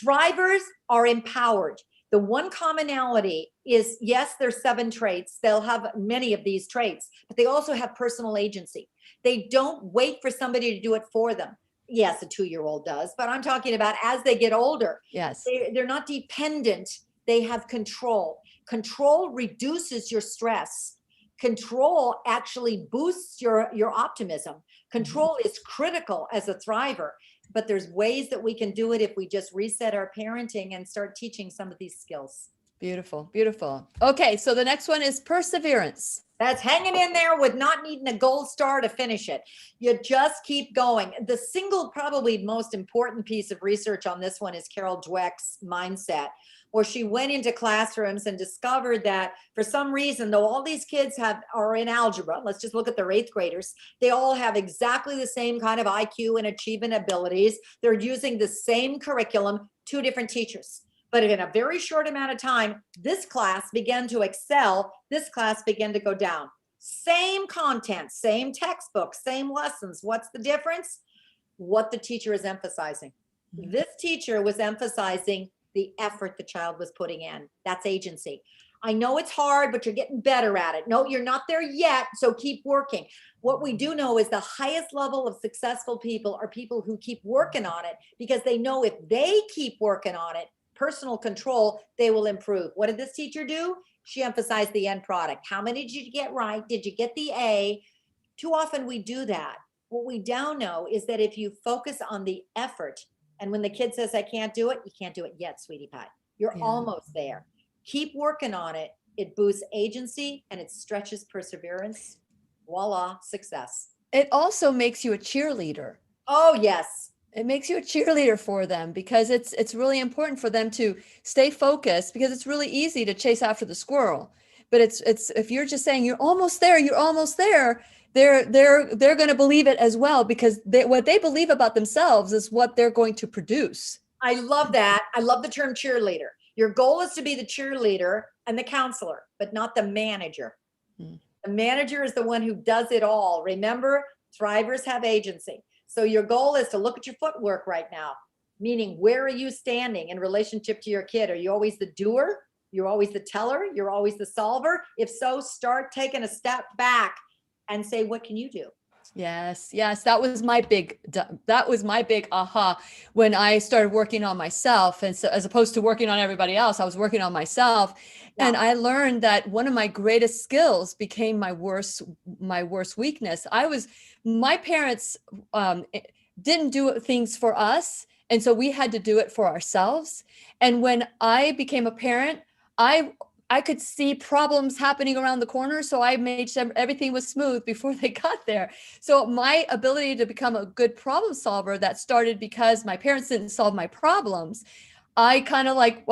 Speaker 4: Thrivers are empowered. The one commonality is, yes, there's 7 traits. They'll have many of these traits, but they also have personal agency. They don't wait for somebody to do it for them. Yes, a 2-year-old does, but I'm talking about as they get older.
Speaker 1: Yes.
Speaker 4: They're not dependent. They have control. Control reduces your stress. Control actually boosts your optimism. Control is critical as a thriver, but there's ways that we can do it if we just reset our parenting and start teaching some of these skills.
Speaker 1: Beautiful, beautiful. Okay, so the next one is perseverance.
Speaker 4: That's hanging in there with not needing a gold star to finish it. You just keep going. The single probably most important piece of research on this one is Carol Dweck's mindset, where she went into classrooms and discovered that for some reason, though all these kids are in algebra, let's just look at their 8th graders, they all have exactly the same kind of IQ and achievement abilities. They're using the same curriculum, 2 different teachers. But in a very short amount of time, this class began to excel. This class began to go down. Same content, same textbook, same lessons. What's the difference? What the teacher is emphasizing. This teacher was emphasizing the effort the child was putting in. That's agency. I know it's hard, but you're getting better at it. No, you're not there yet, so keep working. What we do know is the highest level of successful people are people who keep working on it, because they know if they keep working on it, personal control, they will improve. What did this teacher do? She emphasized the end product. How many did you get right? Did you get the A? Too often we do that. What we now know is that if you focus on the effort, and when the kid says, I can't do it, you can't do it yet, sweetie pie. You're almost there. Keep working on it. It boosts agency and it stretches perseverance. Voila, success.
Speaker 1: It also makes you a cheerleader.
Speaker 4: Oh, yes.
Speaker 1: It makes you a cheerleader for them, because it's really important for them to stay focused, because it's really easy to chase after the squirrel. But it's if you're just saying you're almost there, they're going to believe it as well, because what they believe about themselves is what they're going to produce.
Speaker 4: I love that. I love the term cheerleader. Your goal is to be the cheerleader and the counselor, but not the manager. The manager is the one who does it all. Remember, thrivers have agency. So your goal is to look at your footwork right now, meaning where are you standing in relationship to your kid? Are you always the doer? You're always the teller? You're always the solver? If so, start taking a step back and say, what can you do?
Speaker 1: Yes, yes, that was my big aha when I started working on myself. And so as opposed to working on everybody else, I was working on myself.
Speaker 4: Yeah.
Speaker 1: And I learned that one of my greatest skills became my worst weakness. My parents didn't do things for us. And so we had to do it for ourselves. And when I became a parent, I I could see problems happening around the corner, so I made sure everything was smooth before they got there. So my ability to become a good problem solver, that started because my parents didn't solve my problems. I kind of like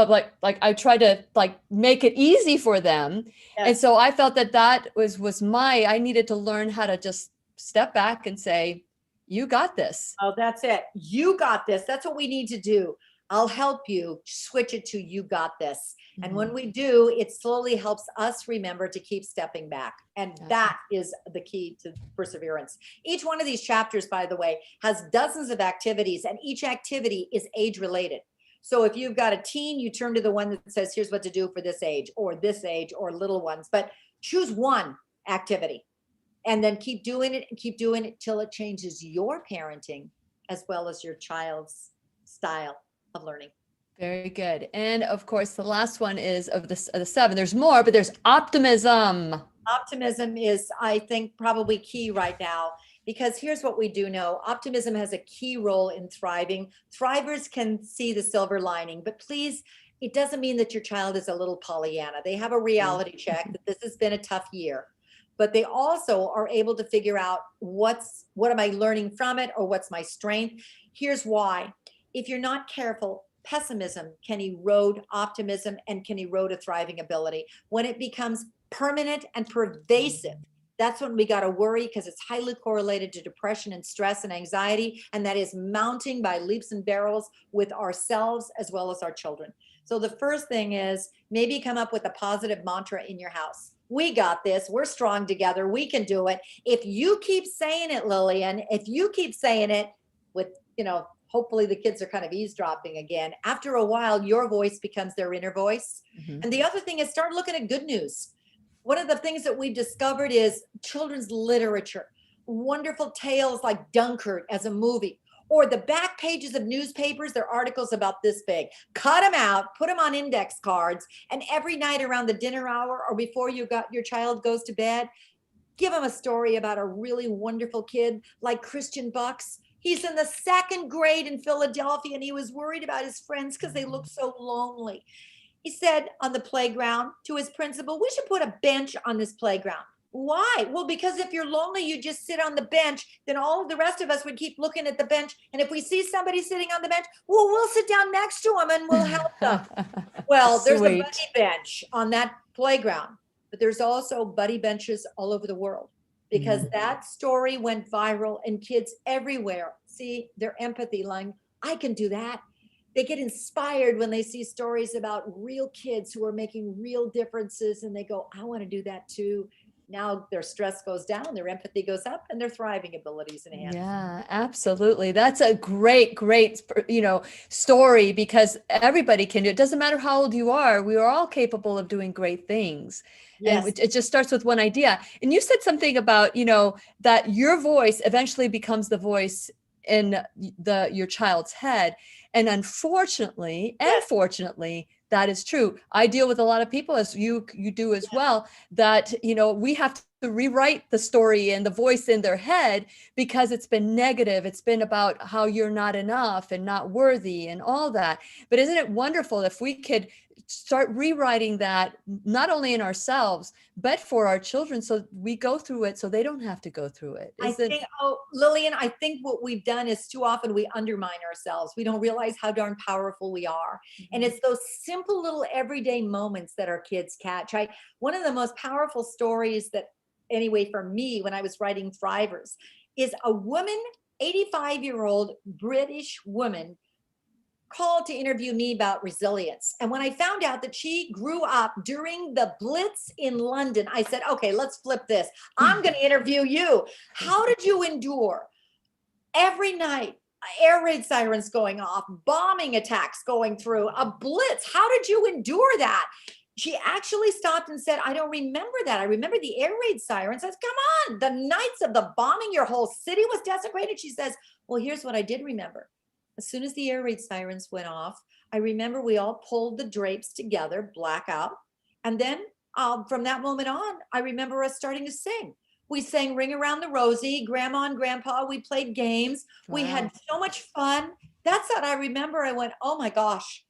Speaker 1: I tried to like make it easy for them. And
Speaker 4: Yes.
Speaker 1: so I felt that I needed to learn how to just step back and say, you got this.
Speaker 4: Oh, that's it. You got this. That's what we need to do. I'll help you. Switch it to you got this. And when
Speaker 1: Mhm.
Speaker 4: we do, it slowly helps us remember to keep stepping back. And that is the key to perseverance. Each one of these chapters, by the way, has dozens of activities, and each activity is age related. So if you've got a teen, you turn to the one that says, here's what to do for this age, or little ones, but choose one activity and then keep doing it and keep doing it till it changes your parenting as well as your child's style of learning.
Speaker 1: Very good. And of course, the last one is of the seven. There's more, but there's optimism.
Speaker 4: Optimism is, I think, probably key right now, because here's what we do know. Optimism has a key role in thriving. Thrivers can see the silver lining, but please, it doesn't mean that your child is a little Pollyanna. They have a reality check that this has been a tough year, but they also are able to figure out what am I learning from it, or what's my strength. Here's why. If you're not careful, pessimism can erode optimism and can erode a thriving ability. When it becomes permanent and pervasive, that's when we got to worry, because it's highly correlated to depression and stress and anxiety, and that is mounting by leaps and barrels with ourselves as well as our children. So the first thing is maybe come up with a positive mantra in your house. We got this. We're strong together. We can do it. If you keep saying it, Lillian, if you keep saying it with, hopefully the kids are kind of eavesdropping again. After a while, your voice becomes their inner voice.
Speaker 1: Mhm.
Speaker 4: And the other thing is start looking at good news. One of the things that we've discovered is children's literature, wonderful tales like Dunkirk as a movie, or the back pages of newspapers. They're articles about this big. Cut them out, put them on index cards, and every night around the dinner hour or before your child goes to bed, give them a story about a really wonderful kid like Christian Bucks. He's in the second grade in Philadelphia, and he was worried about his friends because they look so lonely. He said on the playground to his principal, we should put a bench on this playground. Why? Well, because if you're lonely, you just sit on the bench, then all of the rest of us would keep looking at the bench. And if we see somebody sitting on the bench, well, we'll sit down next to them and we'll help them. Well, there's a
Speaker 1: Sweet.
Speaker 4: buddy bench on that playground, but there's also buddy benches all over the world, because that story went viral and kids everywhere see their empathy line. I can do that. They get inspired when they see stories about real kids who are making real differences, and they go, I want to do that too. Now their stress goes down, their empathy goes up, and their thriving abilities enhance.
Speaker 1: Yeah, absolutely. That's a great, story, because everybody can do it. It doesn't matter how old you are. We are all capable of doing great things.
Speaker 4: Yes.
Speaker 1: And it just starts with one idea. And you said something about, that your voice eventually becomes the voice in your child's head. And unfortunately, and fortunately, that is true. I deal with a lot of people, as you do as well, that, we have to rewrite the story and the voice in their head because it's been negative. It's been about how you're not enough and not worthy and all that. But isn't it wonderful if we could start rewriting that, not only in ourselves, but for our children, so we go through it so they don't have to go through it?
Speaker 4: Lillian, I think what we've done is too often we undermine ourselves. We don't realize how darn powerful we are. And it's those simple little everyday moments that our kids catch. One of the most powerful stories that, anyway, for me, when I was writing Thrivers, is a woman, 85-year-old British woman, called to interview me about resilience. And when I found out that she grew up during the Blitz in London, I said, okay, let's flip this. I'm going to interview you. How did you endure every night, air raid sirens going off, bombing attacks going through, a blitz? How did you endure that? She actually stopped and said, I don't remember that. I remember the air raid sirens. I said, come on, the nights of the bombing, your whole city was desecrated. She says, well, here's what I did remember. As soon as the air raid sirens went off, I remember we all pulled the drapes together, blackout. And then from that moment on, I remember us starting to sing. We sang Ring Around the Rosie, Grandma and Grandpa. We played games.
Speaker 1: Wow.
Speaker 4: We had so much fun. That's what I remember. I went, oh my gosh,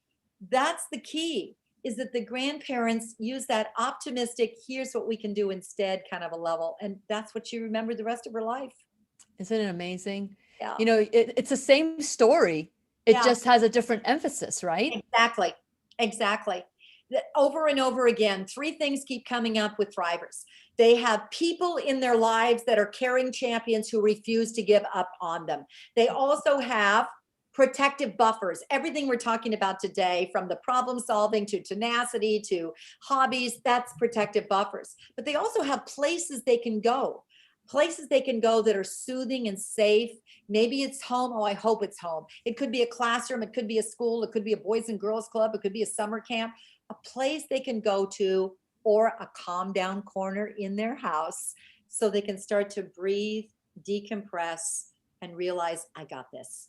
Speaker 4: that's the key, is that the grandparents use that optimistic, here's what we can do instead kind of a level. And that's what she remembered the rest of her life.
Speaker 1: Isn't it amazing?
Speaker 4: Yeah.
Speaker 1: You know, it's the same story. It
Speaker 4: Yeah.
Speaker 1: just has a different emphasis, right?
Speaker 4: Exactly. Exactly. Over and over again, three things keep coming up with thrivers. They have people in their lives that are caring champions who refuse to give up on them. They also have protective buffers. Everything we're talking about today, from the problem solving to tenacity to hobbies, that's protective buffers. But they also have places they can go. Places they can go that are soothing and safe. Maybe it's home. Oh, I hope it's home. It could be a classroom. It could be a school. It could be a boys and girls club. It could be a summer camp. A place they can go to, or a calm down corner in their house, so they can start to breathe, decompress, and realize, I got this.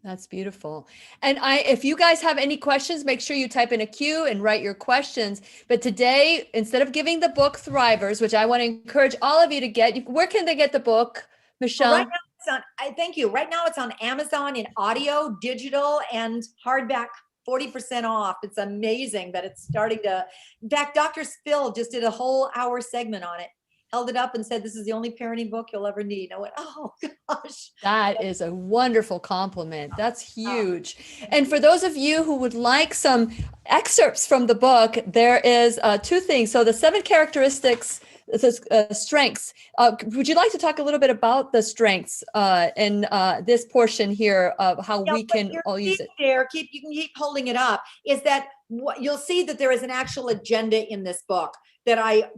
Speaker 1: That's beautiful. And if you guys have any questions, make sure you type in a Q and write your questions. But today, instead of giving the book Thrivers, which I want to encourage all of you to get, where can they get the book, Michele?
Speaker 4: Right now it's on, thank you. Right now it's on Amazon in audio, digital, and hardback, 40% off. It's amazing that it's starting to, in fact, Dr. Phil just did a whole hour segment on it. Held it up and said, this is the only parenting book you'll ever need. I went, oh gosh.
Speaker 1: That is a wonderful compliment. That's huge. And for those of you who would like some excerpts from the book, there is two things. So the 7 characteristics, strengths. Would you like to talk a little bit about the strengths in this portion here of how we can all use it?
Speaker 4: There, you can keep holding it up. Is that what you'll see, that there is an actual agenda in this book that I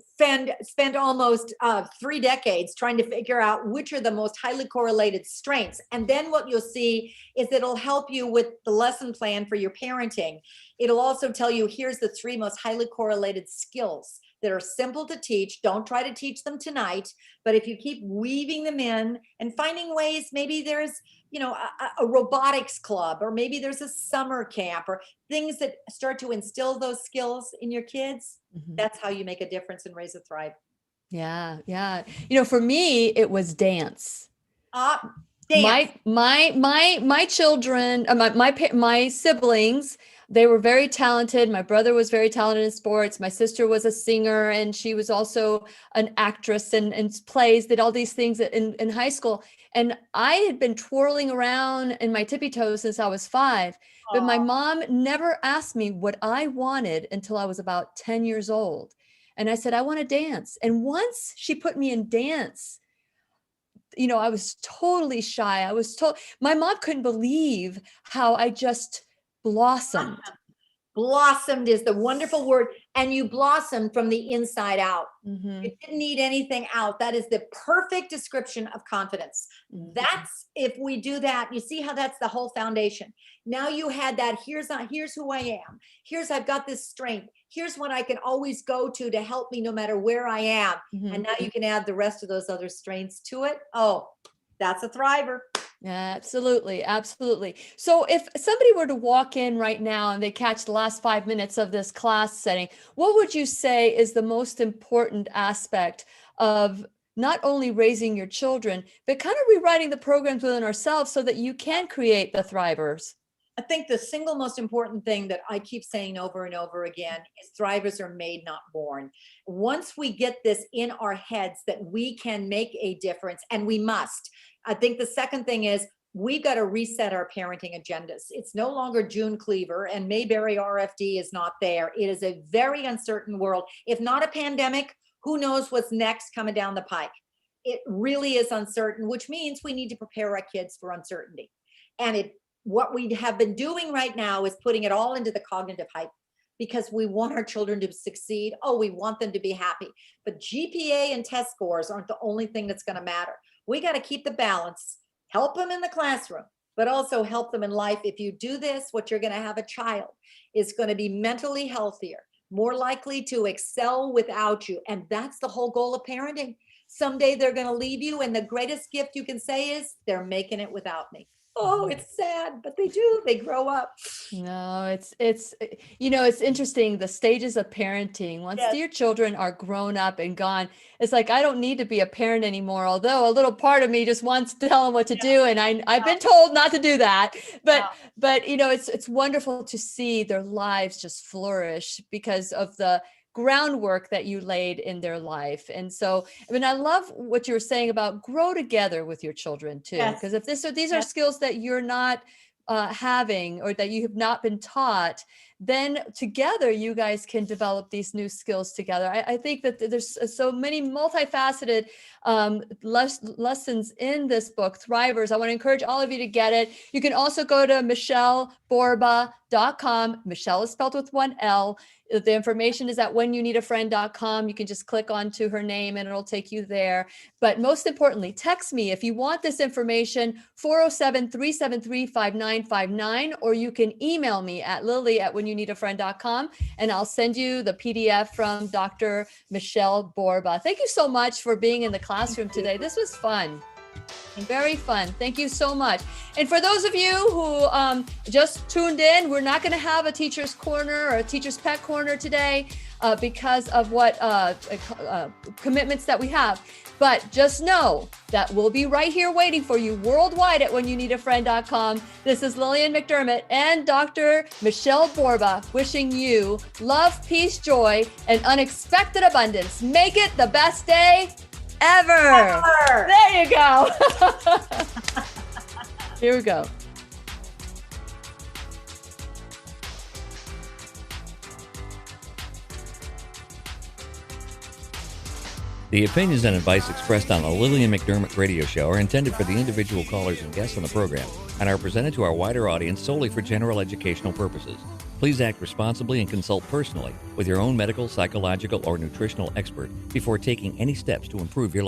Speaker 4: spent almost 3 decades trying to figure out which are the most highly correlated strengths. And then what you'll see is it'll help you with the lesson plan for your parenting. It'll also tell you, here's the 3 most highly correlated skills that are simple to teach. Don't try to teach them tonight, but if you keep weaving them in and finding ways, maybe there's, you know, a robotics club, or maybe there's a summer camp, or things that start to instill those skills in your kids.
Speaker 1: Mm-hmm.
Speaker 4: That's how you make a difference and raise a thrive.
Speaker 1: Yeah. Yeah. You know, for me, it was dance.
Speaker 4: Dance.
Speaker 1: My children, my siblings, they were very talented. My brother was very talented in sports. My sister was a singer, and she was also an actress and plays, did all these things in high school. And I had been twirling around in my tippy toes since I was 5. But my mom never asked me what I wanted until I was about 10 years old. And I said, I want to dance. And once she put me in dance, you know, I was totally shy. My mom couldn't believe how I just blossomed.
Speaker 4: Blossomed is the wonderful word. And you blossomed from the inside out.
Speaker 1: Mm-hmm.
Speaker 4: It didn't need anything out. That is the perfect description of confidence.
Speaker 1: Mm-hmm.
Speaker 4: That's, if we do that, you see how that's the whole foundation. Now you had that, here's who I am. I've got this strength. Here's what I can always go to help me no matter where I am.
Speaker 1: Mm-hmm.
Speaker 4: And now you can add the rest of those other strengths to it. Oh, that's a thriver.
Speaker 1: Absolutely. Absolutely. So if somebody were to walk in right now and they catch the last 5 minutes of this class setting, what would you say is the most important aspect of not only raising your children, but kind of rewriting the programs within ourselves so that you can create the thrivers?
Speaker 4: I think the single most important thing that I keep saying over and over again is thrivers are made, not born. Once we get this in our heads that we can make a difference, and we must. I think the second thing is we've got to reset our parenting agendas. It's no longer June Cleaver and Mayberry RFD is not there. It is a very uncertain world. If not a pandemic, who knows what's next coming down the pike? It really is uncertain, which means we need to prepare our kids for uncertainty. And what we have been doing right now is putting it all into the cognitive hype, because we want our children to succeed. Oh, we want them to be happy. But GPA and test scores aren't the only thing that's going to matter. We got to keep the balance, help them in the classroom, but also help them in life. If you do this, what you're going to have a child is going to be mentally healthier, more likely to excel without you. And that's the whole goal of parenting. Someday they're going to leave you, and the greatest gift you can say is, they're making it without me. Oh, it's sad, but they do. They grow up.
Speaker 1: No, it's it's interesting, the stages of parenting. Once
Speaker 4: Yes.
Speaker 1: your children are grown up and gone, it's like I don't need to be a parent anymore. Although a little part of me just wants to tell them what to do, and I've been told not to do that. But it's wonderful to see their lives just flourish because of the groundwork that you laid in their life. And so, I mean, I love what you were saying about grow together with your children too,
Speaker 4: Yes.
Speaker 1: because if these are skills that you're not having or that you have not been taught, then together you guys can develop these new skills together. I think that there's so many multifaceted lessons in this book, Thrivers. I want to encourage all of you to get it. You can also go to michelleborba.com. Michelle is spelled with one L. The information is at whenyouneedafriend.com. You can just click onto her name and it'll take you there. But most importantly, text me if you want this information, 407-373-5959, or you can email me at lily@whenyouneedafriend.com, and I'll send you the PDF from Dr. Michele Borba. Thank you so much for being in the classroom today. This was fun. Very fun. Thank you so much. And for those of you who just tuned in, we're not going to have a teacher's corner or a teacher's pet corner today because of what commitments that we have. But just know that we'll be right here waiting for you worldwide at whenyouneedafriend.com. This is Lillian Mcdermott and Dr. Michele Borba wishing you love, peace, joy, and unexpected abundance. Make it the best day ever. There you go. Here we go.
Speaker 2: The opinions and advice expressed on the Lillian Mcdermott radio show are intended for the individual callers and guests on the program and are presented to our wider audience solely for general educational purposes. Please act responsibly and consult personally with your own medical, psychological, or nutritional expert before taking any steps to improve your life.